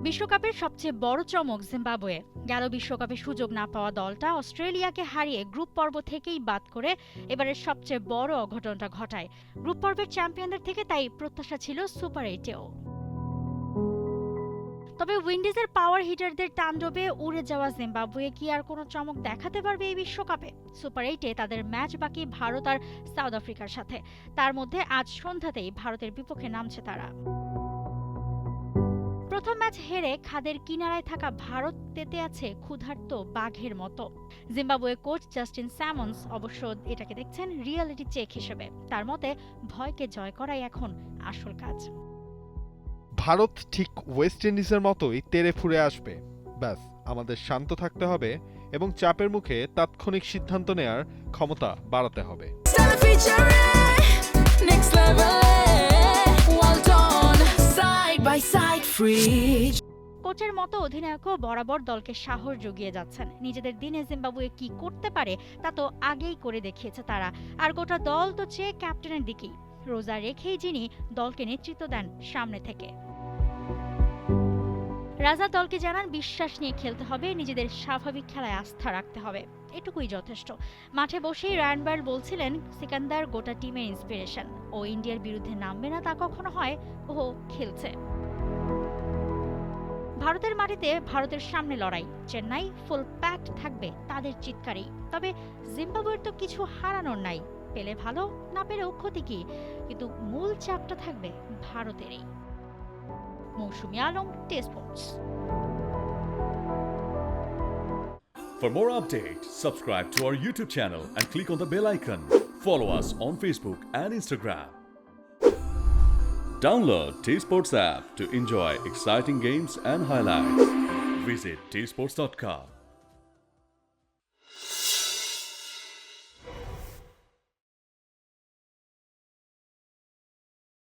বিশ্বকাপের সবচেয়ে বড় চমক জিম্বাবুয়ে। গেল বিশ্বকাপে সুযোগ না পাওয়া দলটা অস্ট্রেলিয়াকে হারিয়ে গ্রুপ পর্ব থেকেই বাদ করে এবারের সবচেয়ে বড় অঘটনটা ঘটায়। গ্রুপ পর্বের চ্যাম্পিয়নদের থেকে তাই প্রত্যাশা ছিল সুপার এইটেও। তবে উইন্ডিজের পাওয়ার হিটারদের তাণ্ডবে উড়ে যাওয়া জিম্বাবুয়ে কি আর কোনো চমক দেখাতে পারবে এই বিশ্বকাপে? সুপার এইটে তাদের ম্যাচ বাকি ভারত আর সাউথ আফ্রিকার সাথে। তার মধ্যে আজ সন্ধ্যাতেই ভারতের বিপক্ষে নামছে তারা। প্রথম ম্যাচ হেরে খাদের কিনারায় থাকা ভারত তেতে আছে ক্ষুধার্ত বাঘের মতো। জিম্বাবুয়ে কোচ জাস্টিন স্যামন্স অবশ্য এটাকে দেখছেন রিয়েলিটি চেক হিসেবে। তার মতে ভয়কে জয় করাই এখন আসল কাজ। ভারত ঠিক ওয়েস্ট ইন্ডিজের মতোই তেড়ে ফুঁড়ে আসবে। ব্যাস আমাদের শান্ত থাকতে হবে এবং চাপের মুখে তাৎক্ষণিক সিদ্ধান্ত নেয়ার ক্ষমতা বাড়াতে হবে। কোচের মতো অধিনায়কও বরাবর দলকে সাহস জুগিয়ে যাচ্ছেন। নিজেদের দিনে জিম্বাবুয়ে কি করতে পারে তা তো আগেই করে দেখিয়েছে তারা। আর গোটা দল তো চেয়ে ক্যাপ্টেনের দিকেই, রোজা রেখেই যিনি দলকে নেতৃত্ব দেন সামনে থেকে। রাজা দলকে জানান বিশ্বাস নিয়ে খেলতে হবে, নিজেদের স্বাভাবিক খেলায় আস্থা রাখতে হবে, এটুকুই যথেষ্ট। মাঠে বসেই রায়ান বার্ল বলছিলেন সিকান্দার গোটা টিমের ইন্সপিরেশন। ও ইন্ডিয়ার বিরুদ্ধে নামবে না তা কখনো হয়, ও খেলছে। ভারতের মাটিতে ভারতের সামনে লড়াই, চেন্নাই ফুল প্যাকড থাকবে তাদের চিৎকারেই। তবে জিম্বাবুয়ের তো কিছু হারানোর নাই, পেলে ভালো, না পেলেও ক্ষতি কি, কিন্তু মূল চাপটা থাকবে ভারতেরই। Mousumi Alam, test sports. For more updates, subscribe to our YouTube channel and click on the bell icon. Follow us on Facebook and Instagram. Download T-Sports app to enjoy exciting games and highlights. Visit tsports.com.